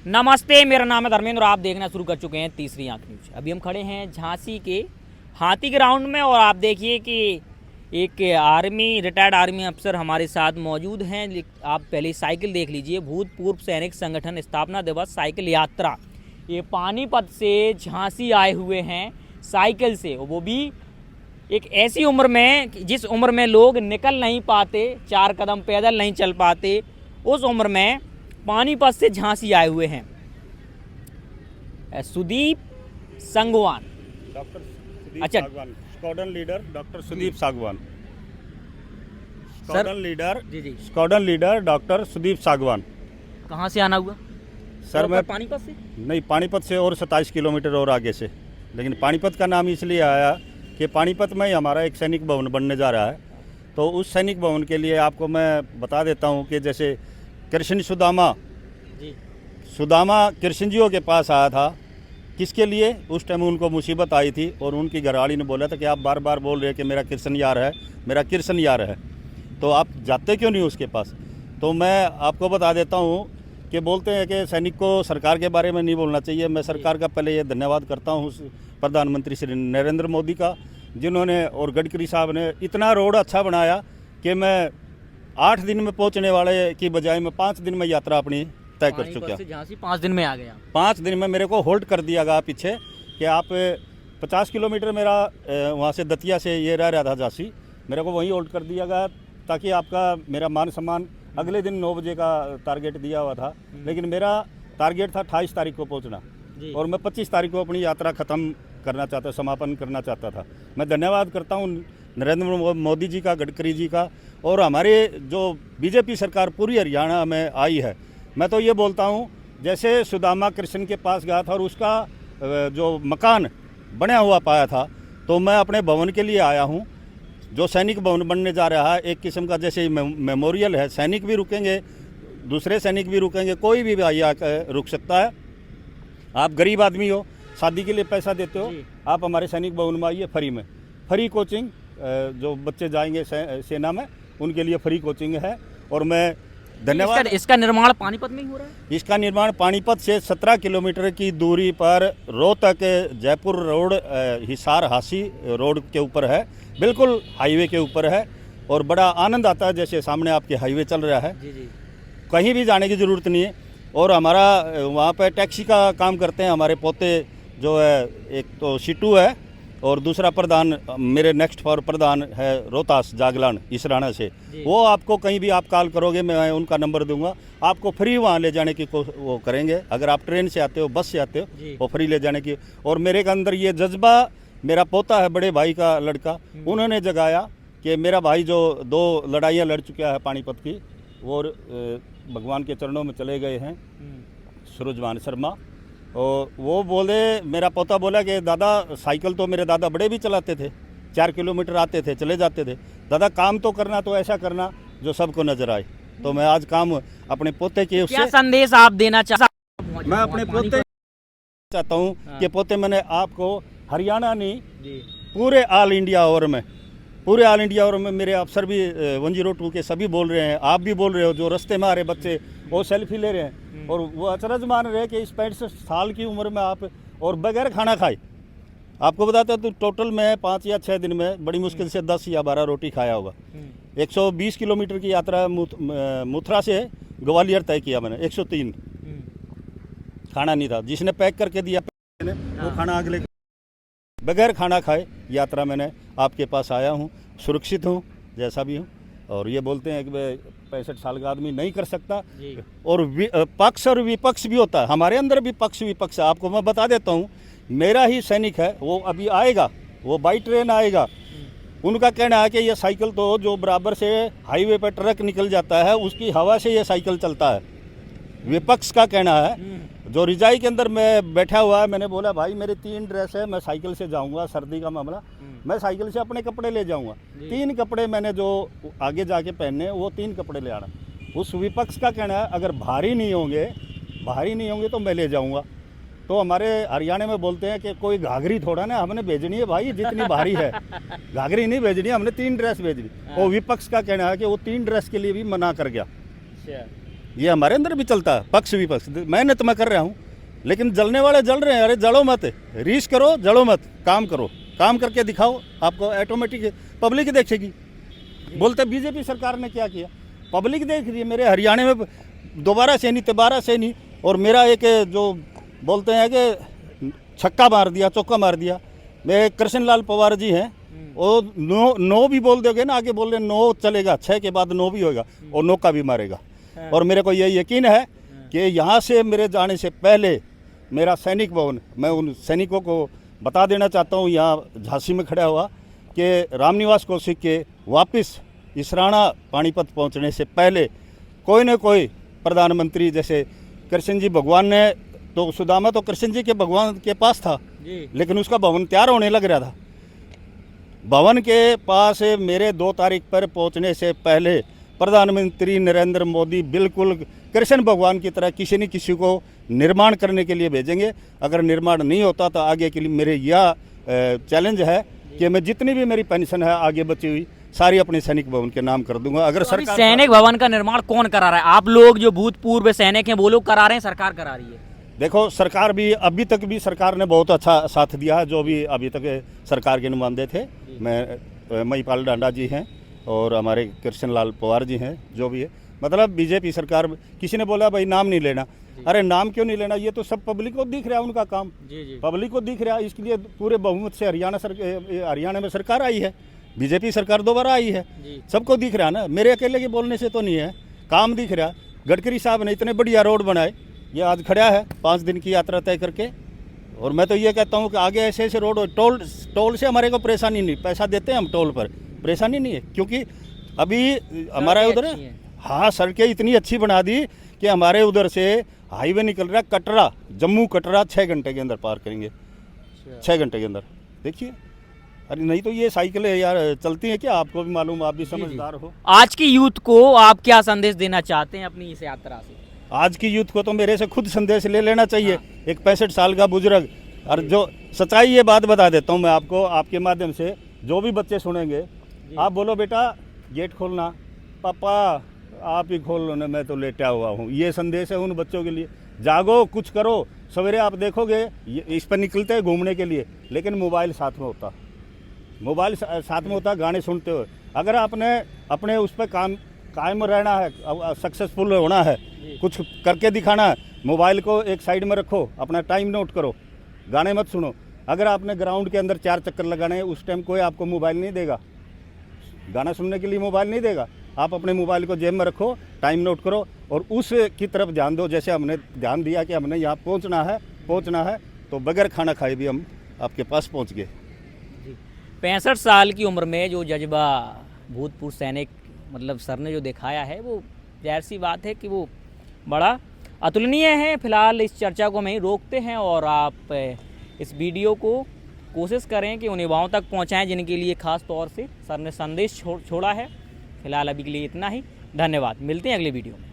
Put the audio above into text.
नमस्ते, मेरा नाम है धर्मेंद्र और आप देखना शुरू कर चुके हैं तीसरी आंख न्यूज। अभी हम खड़े हैं झांसी के हाथी ग्राउंड में और आप देखिए कि एक रिटायर्ड आर्मी अफसर हमारे साथ मौजूद हैं। आप पहले साइकिल देख लीजिए, भूतपूर्व सैनिक संगठन स्थापना दिवस साइकिल यात्रा। ये पानीपत से झांसी आए हुए हैं साइकिल से, वो भी एक ऐसी उम्र में जिस उम्र में लोग निकल नहीं पाते, 4 कदम पैदल नहीं चल पाते, उस उम्र में पानीपत से झांसी आए हुए हैं। सुदीप संगवान, डॉक्टर सुदीप अच्छा, सागवान, स्क्वाड्रन लीडर डॉक्टर सुदीप सागवान। सर स्क्वाड्रन लीडर जी स्क्वाड्रन लीडर डॉक्टर सुदीप सागवान। कहाँ से आना हुआ सर मैं पानीपत से? नहीं, पानीपत से और 27 किलोमीटर और आगे से, लेकिन पानीपत का नाम इसलिए आया कि पानीपत में ही हमारा एक सैनिक भवन बनने जा रहा है। तो उस सैनिक भवन के लिए आपको मैं बता देता हूँ कि जैसे कृष्ण सुदामा कृष्ण जियों के पास आया था, किसके लिए? उस टाइम उनको मुसीबत आई थी और उनकी घरवाली ने बोला था कि आप बार बार बोल रहे हैं कि मेरा कृष्ण यार है, मेरा कृष्ण यार है, तो आप जाते क्यों नहीं उसके पास? तो मैं आपको बता देता हूँ कि बोलते हैं कि सैनिक को सरकार के बारे में नहीं बोलना चाहिए। मैं सरकार का पहले ये धन्यवाद करता हूँ प्रधानमंत्री श्री नरेंद्र मोदी का, जिन्होंने और गडकरी साहब ने इतना रोड अच्छा बनाया कि मैं 8 दिन में पहुँचने वाले की बजाय मैं 5 दिन में यात्रा अपनी तय कर चुका। झांसी 5 दिन में आ गया। 5 दिन में मेरे को होल्ड कर दिया गया पीछे कि आप 50 किलोमीटर मेरा वहाँ से दतिया से ये रह रहा था झांसी, मेरे को वहीं होल्ड कर दिया गया ताकि आपका मेरा मान सम्मान। अगले दिन 9 बजे का टारगेट दिया हुआ था, लेकिन मेरा टारगेट था 28 तारीख को पहुँचना और मैं 25 तारीख को अपनी यात्रा ख़त्म करना चाहता, समापन करना चाहता था। मैं धन्यवाद करता हूँ नरेंद्र मोदी जी का, गडकरी जी का, और हमारे जो बीजेपी सरकार पूरी हरियाणा में आई है। मैं तो ये बोलता हूँ, जैसे सुदामा कृष्ण के पास गया था और उसका जो मकान बना हुआ पाया था, तो मैं अपने भवन के लिए आया हूँ। जो सैनिक भवन बनने जा रहा है एक किस्म का जैसे मेमोरियल है, सैनिक भी रुकेंगे, दूसरे सैनिक भी रुकेंगे, कोई भी भाई आकर रुक सकता है। आप गरीब आदमी हो, शादी के लिए पैसा देते हो, आप हमारे सैनिक भवन में आइए फ्री में। फ्री कोचिंग, जो बच्चे जाएंगे सेना में उनके लिए फ्री कोचिंग है। और मैं धन्यवाद। इसका निर्माण पानीपत में ही हो रहा है? इसका निर्माण पानीपत से 17 किलोमीटर की दूरी पर रोहतक जयपुर रोड, हिसार हासी रोड के ऊपर है, बिल्कुल हाईवे के ऊपर है। और बड़ा आनंद आता है जैसे सामने आपके हाईवे चल रहा है। जी। कहीं भी जाने की ज़रूरत नहीं है। और हमारा वहाँ पे टैक्सी का काम करते हैं हमारे पोते, जो है एक तो शिटू है और दूसरा प्रधान, मेरे नेक्स्ट फॉर प्रधान है रोहतास जागलान इसराना से। वो आपको कहीं भी आप कॉल करोगे, मैं उनका नंबर दूंगा, आपको फ्री वहाँ ले जाने की वो करेंगे। अगर आप ट्रेन से आते हो, बस से आते हो, वो फ्री ले जाने की। और मेरे के अंदर ये जज्बा, मेरा पोता है बड़े भाई का लड़का, उन्होंने जगाया कि मेरा भाई जो 2 लड़ाइयाँ लड़ चुका है पानीपत की, वो भगवान के चरणों में चले गए हैं, सूरजभान शर्मा। और वो बोले, मेरा पोता बोला कि दादा साइकिल तो मेरे दादा बड़े भी चलाते थे, 4 किलोमीटर आते थे, चले जाते थे, दादा काम तो करना, तो ऐसा करना जो सबको नजर आए। तो मैं आज काम अपने पोते के क्या संदेश आप देना चाहते? मैं अपने पोते चाहता हूँ कि पोते, मैंने आपको हरियाणा नहीं, पूरे ऑल इंडिया ओवर में मेरे अफसर भी 102 के सभी बोल रहे हैं, आप भी बोल रहे हो, जो रास्ते में आ रहे बच्चे वो सेल्फी ले रहे हैं और वो अचरज मान रहे हैं कि इस 65 साल की उम्र में आप और बगैर खाना खाए। आपको बताता हूँ, तो टोटल में 5 या 6 दिन में बड़ी मुश्किल से 10 या 12 रोटी खाया होगा। 120 किलोमीटर की यात्रा मुथरा से ग्वालियर तय किया मैंने, 103। खाना नहीं था, जिसने पैक करके दिया वो खाना अगले बगैर खाना खाए यात्रा मैंने आपके पास आया हूँ। सुरक्षित हूँ जैसा भी हूँ। और ये बोलते हैं कि 65 साल का आदमी नहीं कर सकता। और पक्ष और विपक्ष भी होता है, हमारे अंदर भी पक्ष विपक्ष है। आपको मैं बता देता हूँ, मेरा ही सैनिक है, वो अभी आएगा, वो बाई ट्रेन आएगा। उनका कहना है कि ये साइकिल तो जो बराबर से हाईवे पर ट्रक निकल जाता है, उसकी हवा से ये साइकिल चलता है। विपक्ष का कहना है। जो रिजाई के अंदर मैं बैठा हुआ है, मैंने बोला भाई मेरे 3 ड्रेस है, मैं साइकिल से जाऊंगा, सर्दी का मामला, मैं साइकिल से अपने कपड़े ले जाऊंगा। 3 कपड़े मैंने जो आगे जाके पहनने, वो 3 कपड़े ले आना। उस विपक्ष का कहना है अगर भारी नहीं होंगे तो मैं ले जाऊंगा। तो हमारे हरियाणा में बोलते हैं कि कोई घाघरी थोड़ा ना हमने भेजनी है भाई, जितनी भारी है घाघरी नहीं भेजनी, हमने 3 ड्रेस भेजनी। वो विपक्ष का कहना है कि वो 3 ड्रेस के लिए भी मना कर गया। ये हमारे अंदर भी चलता है, पक्ष विपक्ष। मेहनत मैं कर रहा हूँ, लेकिन जलने वाले जल रहे हैं। अरे जलो मत, रीस करो, जलो मत, काम करो, काम करके दिखाओ, आपको ऑटोमेटिक पब्लिक देखेगी। बोलते बीजेपी सरकार ने क्या किया, पब्लिक देख रही है। मेरे हरियाणा में दोबारा से नहीं, तिबारा से नहीं, और मेरा एक जो बोलते हैं कि छक्का मार दिया, चौका मार दिया। मैं कृष्ण लाल पवार जी हैं, वो नो भी बोल दोगे ना, आगे बोल रहे नो चलेगा, 6 के बाद नो भी होगा, और नो का भी मारेगा। और मेरे को ये यकीन है कि यहाँ से मेरे जाने से पहले मेरा सैनिक भवन, मैं उन सैनिकों को बता देना चाहता हूँ यहाँ झांसी में खड़ा हुआ, कि रामनिवास कौशिक के वापस इसराना पानीपत पहुँचने से पहले कोई न कोई प्रधानमंत्री, जैसे कृष्ण जी भगवान ने तो सुदामा तो कृष्ण जी के भगवान के पास था, लेकिन उसका भवन तैयार होने लग रहा था। भवन के पास मेरे 2 तारीख पर पहुंचने से पहले प्रधानमंत्री नरेंद्र मोदी बिल्कुल कृष्ण भगवान की तरह किसी न किसी को निर्माण करने के लिए भेजेंगे। अगर निर्माण नहीं होता तो आगे के लिए मेरे यह चैलेंज है कि मैं जितनी भी मेरी पेंशन है आगे बची हुई सारी अपने सैनिक भवन के नाम कर दूंगा। अगर तो अभी सरकार सैनिक भवन का निर्माण कौन करा रहा है? आप लोग जो भूतपूर्व सैनिक हैं वो लोग करा रहे हैं, सरकार करा रही है? देखो, सरकार भी अभी तक भी सरकार ने बहुत अच्छा साथ दिया है। जो भी अभी तक सरकार के नुमाइंदे थे, मैं महिपाल डांडा जी हैं और हमारे कृष्ण लाल पवार जी हैं, जो भी है, मतलब बीजेपी सरकार। किसी ने बोला भाई नाम नहीं लेना, अरे नाम क्यों नहीं लेना, ये तो सब पब्लिक को दिख रहा है, उनका काम पब्लिक को दिख रहा है। इसके लिए पूरे बहुमत से हरियाणा में सरकार आई है, बीजेपी सरकार दोबारा आई है, सबको दिख रहा है ना, मेरे अकेले के बोलने से तो नहीं है, काम दिख रहा। गडकरी साहब ने इतने बढ़िया रोड बनाए, ये आज खड़ा है 5 दिन की यात्रा तय करके। और मैं तो ये कहता हूँ कि आगे ऐसे ऐसे रोड, टोल से हमारे को परेशानी नहीं, पैसा देते हैं हम टोल पर, परेशानी नहीं है, क्योंकि अभी हमारा उधर है, हाँ सड़कें इतनी अच्छी बना दी कि हमारे उधर से हाईवे निकल रहा है कटरा, जम्मू कटरा 6 घंटे के अंदर पार करेंगे, 6 घंटे के अंदर। देखिए, अरे नहीं तो ये साइकिलें यार चलती हैं क्या, आपको भी मालूम, आप भी समझदार हो। आज की यूथ को आप क्या संदेश देना चाहते हैं अपनी इस यात्रा से? आज की यूथ को तो मेरे से खुद संदेश ले लेना चाहिए। एक 65 साल का बुजुर्ग, और जो सच्चाई ये बात बता देता हूँ मैं आपको, आपके माध्यम से जो भी बच्चे सुनेंगे, आप बोलो बेटा गेट खोलना, पापा आप ही खोल लो ना, मैं तो लेटा हुआ हूँ। ये संदेश है उन बच्चों के लिए, जागो, कुछ करो। सवेरे आप देखोगे इस पर निकलते हैं घूमने के लिए, लेकिन मोबाइल साथ में होता, मोबाइल साथ में होता, गाने सुनते हुए। अगर आपने अपने उस पर कायम रहना है, सक्सेसफुल होना है, कुछ करके दिखाना है, मोबाइल को एक साइड में रखो, अपना टाइम नोट करो, गाने मत सुनो। अगर आपने ग्राउंड के अंदर 4 चक्कर लगाने हैं, उस टाइम कोई आपको मोबाइल नहीं देगा, गाना सुनने के लिए मोबाइल नहीं देगा। आप अपने मोबाइल को जेब में रखो, टाइम नोट करो और उस की तरफ ध्यान दो। जैसे हमने ध्यान दिया कि हमने यहाँ पहुँचना है, तो बगैर खाना खाए भी हम आपके पास पहुँच गए। 65 साल की उम्र में जो जज्बा भूतपूर्व सैनिक मतलब सर ने जो दिखाया है, वो जाहिर सी बात है कि वो बड़ा अतुलनीय है। फिलहाल इस चर्चा को हम यहीं रोकते हैं और आप इस वीडियो को कोशिश करें कि उन युवाओं तक पहुंचाएं जिनके लिए खास तौर से सर ने संदेश छोड़ा है। फिलहाल अभी के लिए इतना ही, धन्यवाद। मिलते हैं अगले वीडियो में।